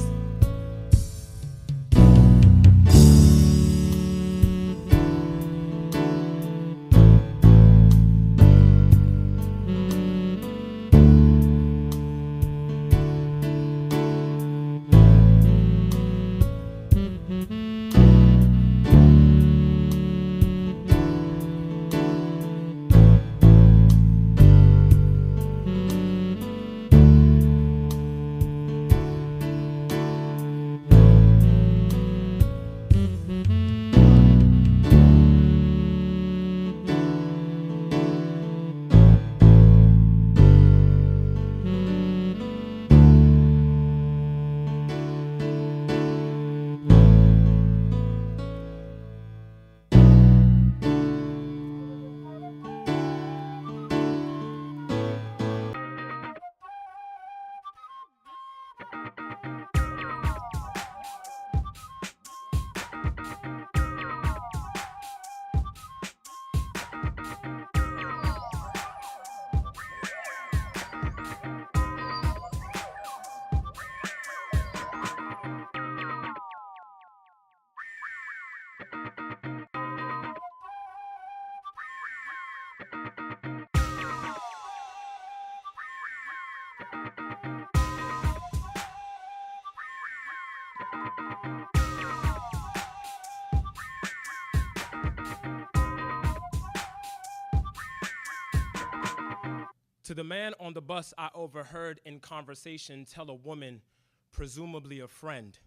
To the man on the bus, I overheard in conversation tell a woman, presumably a friend,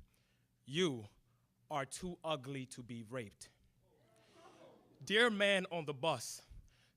"You are too ugly to be raped." Dear man on the bus,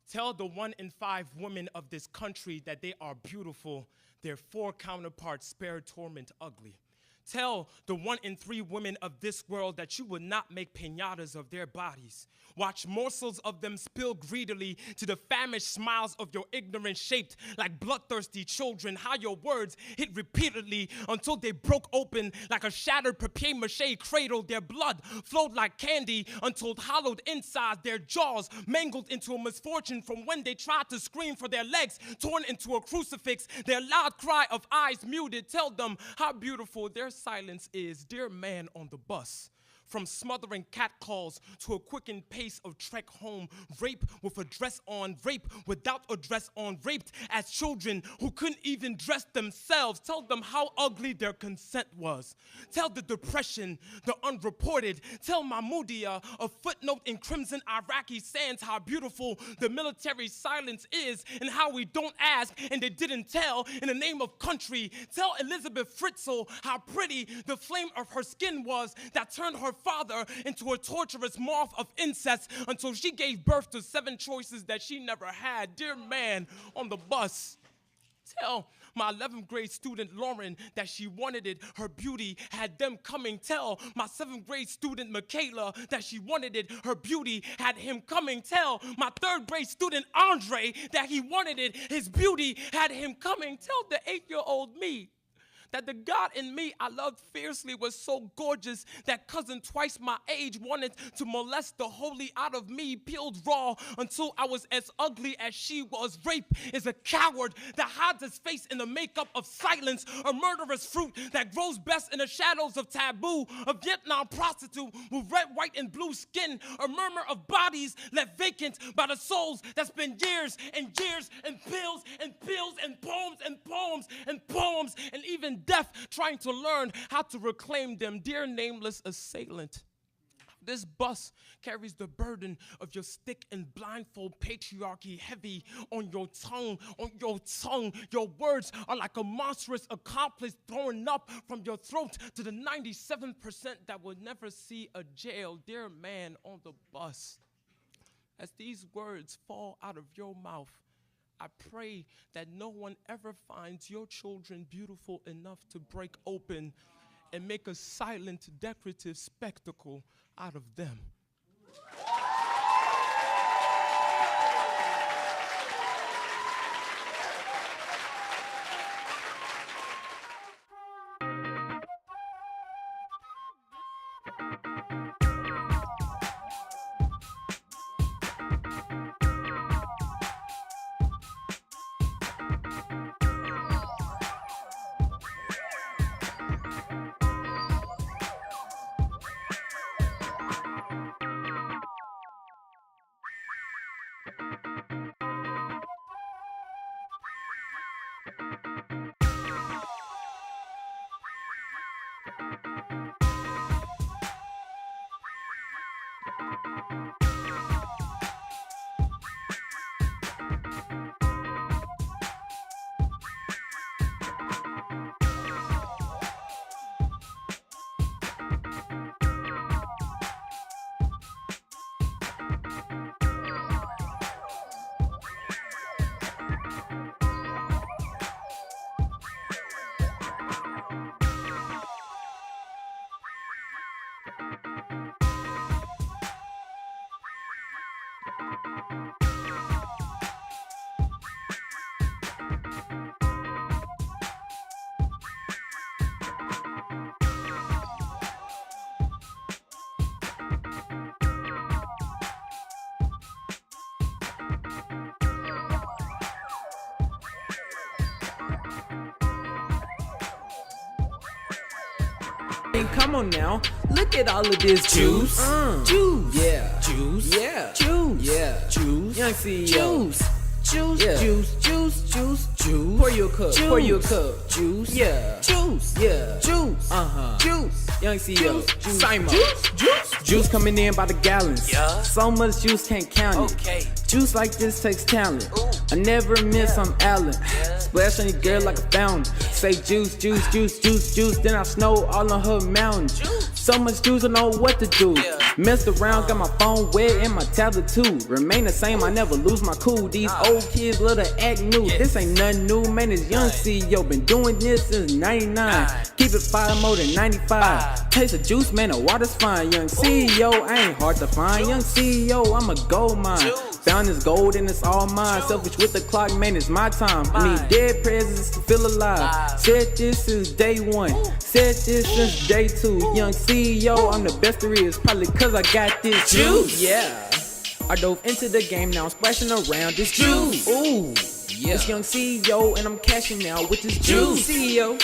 tell the 1 in 5 women of this country that they are beautiful, their 4 counterparts spare torment ugly. Tell the 1 in 3 women of this world that you would not make piñatas of their bodies. Watch morsels of them spill greedily to the famished smiles of your ignorance shaped like bloodthirsty children. How your words hit repeatedly until they broke open like a shattered papier-mâché cradle. Their blood flowed like candy until hollowed inside their jaws mangled into a misfortune from when they tried to scream for their legs torn into a crucifix. Their loud cry of eyes muted. Tell them how beautiful their silence is. Dear man on the bus, from smothering catcalls to a quickened pace of trek home, rape with a dress on, rape without a dress on, raped as children who couldn't even dress themselves. Tell them how ugly their consent was. Tell the depression, the unreported. Tell Mahmoudia, a footnote in crimson Iraqi sands, how beautiful the military silence is and how we don't ask and they didn't tell in the name of country. Tell Elizabeth Fritzl how pretty the flame of her skin was that turned her father into a torturous moth of incest until she gave birth to 7 choices that she never had. Dear man on the bus, tell my 11th grade student Lauren that she wanted it, her beauty had them coming. Tell my 7th grade student Michaela that she wanted it, her beauty had him coming. Tell my 3rd grade student Andre that he wanted it, his beauty had him coming. Tell the 8-year-old me that the God in me I loved fiercely was so gorgeous that cousin twice my age wanted to molest the holy out of me, peeled raw until I was as ugly as she was. Rape is a coward that hides his face in the makeup of silence, a murderous fruit that grows best in the shadows of taboo, a Vietnam prostitute with red, white, and blue skin, a murmur of bodies left vacant by the souls that spend years and years and pills and pills and poems and poems and poems and even death trying to learn how to reclaim them. Dear nameless assailant, this bus carries the burden of your stick and blindfold patriarchy heavy on your tongue, Your words are like a monstrous accomplice thrown up from your throat to the 97% that will never see a jail. Dear man on the bus, as these words fall out of your mouth, I pray that no one ever finds your children beautiful enough to break open and make a silent, decorative spectacle out of them. Come on now, look at all of this juice. Juice. Yeah. Juice. Yeah. Juice. Yeah. Juice. Young CEO. Juice. Juice. Yeah. Juice. Juice. Juice. Juice. Pour your cup. Juice. Pour your cup. Juice. Yeah. Juice. Yeah. Juice. Juice. Young CEO. Juice. Simon. Juice. Juice. Juice coming in by the gallons. So much juice, can't count it. Juice like this takes talent. I never miss, I'm Allen. Splash on your girl like a fountain. Say juice, juice, juice, juice, juice. Then I snow all on her mountain. So much juice, I know what to do. Messed around, got my phone wet and my tablet too. Remain the same, I never lose my cool. These old kids love to act new. This ain't nothing new, man, it's young CEO. Been doing this since 99. Keep it 5 more than 95. Taste of juice, man, the water's fine. Young CEO, I ain't hard to find. Young CEO, I'm a gold mine. Found this gold and it's all mine. Selfish with the clock, man, it's my time. I need dead presidents to feel alive. Said this since day one. Said this since day 2. Young CEO, I'm the best there is. Probably cause I got this juice. Yeah. I dove into the game, now I'm splashing around this juice. Ooh. Yeah. It's young CEO and I'm cashing out with this juice. CEO.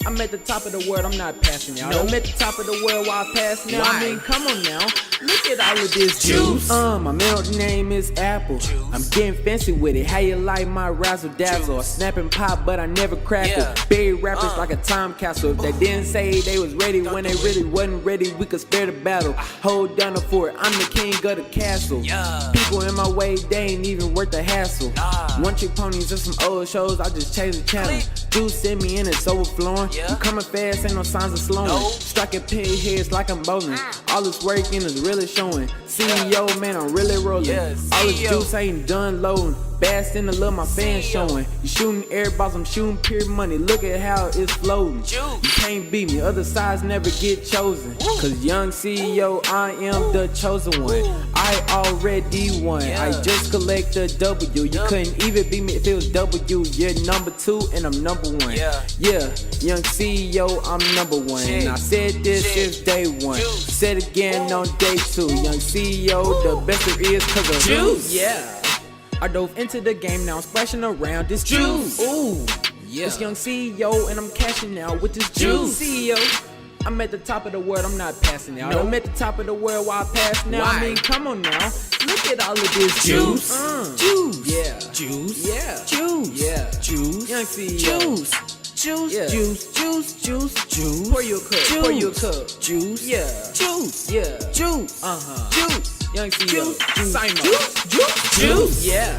I'm at the top of the world, I'm not passing out. I'm at the top of the world while I pass now. I mean, come on now, look at all of this juice. My middle name is Apple. I'm getting fancy with it. How you like my razzle dazzle? I snap and pop, but I never crackle. Bury rappers like a time capsule. If they didn't say they was ready when they really wasn't ready, we could spare the battle. Hold down the fort, I'm the king of the castle. People in my way, they ain't even worth the hassle. One trick ponies and some old shows, I just chase the channel. Juice send me in, it's overflowing. I'm coming fast, ain't no signs of slowing. Striking pig heads like I'm bowling. All this working is really showing. CEO, man, I'm really rolling. All this juice ain't done loading. Bass in the love my fans showing. You shooting air balls, I'm shooting pure money. Look at how it's floating. You can't beat me, other sides never get chosen. Cause young CEO, I am the chosen one. I already won. I just collect the W. You couldn't even beat me if it was W. You're number 2 and I'm number 1. Yeah, young CEO, I'm number 1. And I said this since day 1. Said again on day 2. Young CEO, the best there is cause of juice. Yeah. I dove into the game, now I'm splashing around this juice. Ooh, yeah. It's young CEO and I'm cashing out with this juice. CEO, I'm at the top of the world, I'm not passing out. I'm at the top of the world while I pass now. I mean, come on now, look at all of this juice. Juice, yeah. Juice, yeah. Juice, yeah. Juice, young CEO. Juice. Juice, yeah. Juice. Pour you a cup. Juice, yeah. Juice, yeah. Juice, Juice. Young CEO, juice, yeah.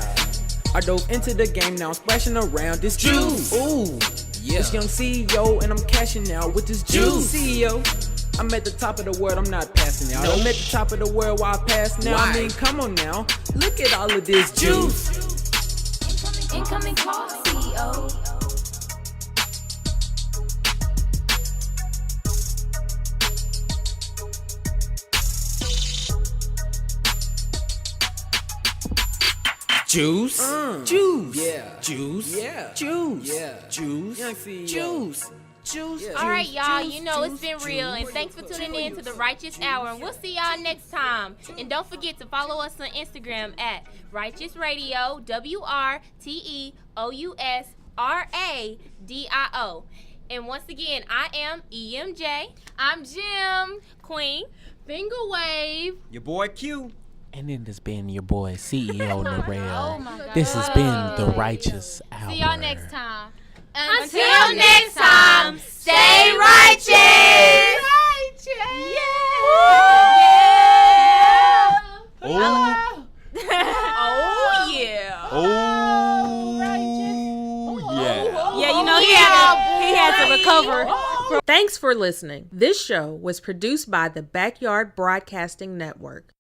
I dove into the game, now I'm splashing around this juice. Ooh, yeah. It's young CEO and I'm cashing out with this juice. CEO, I'm at the top of the world, I'm not passing out. I'm at the top of the world while I pass now. I mean, come on now, look at all of this juice. Incoming call, CEO. Juice, juice, yeah, juice, yeah, juice, yeah, juice, young CEO. Juice. All right, y'all, you know it's been real, and thanks for tuning in to the Writeous Hour, and we'll see y'all next time. And don't forget to follow us on Instagram at Writeous Radio, WRTEOUSRADIO. And once again, I am EMJ. I'm Jim. Queen. Finger wave. Your boy Q. And it has been your boy, CEO Narelle. Oh my God. This has been the Righteous Hour. See y'all next time. Until next time, stay righteous. Yeah. Oh. Oh yeah. Oh yeah. Yeah, you know he had to recover. Thanks for listening. This show was produced by the Backyard Broadcasting Network.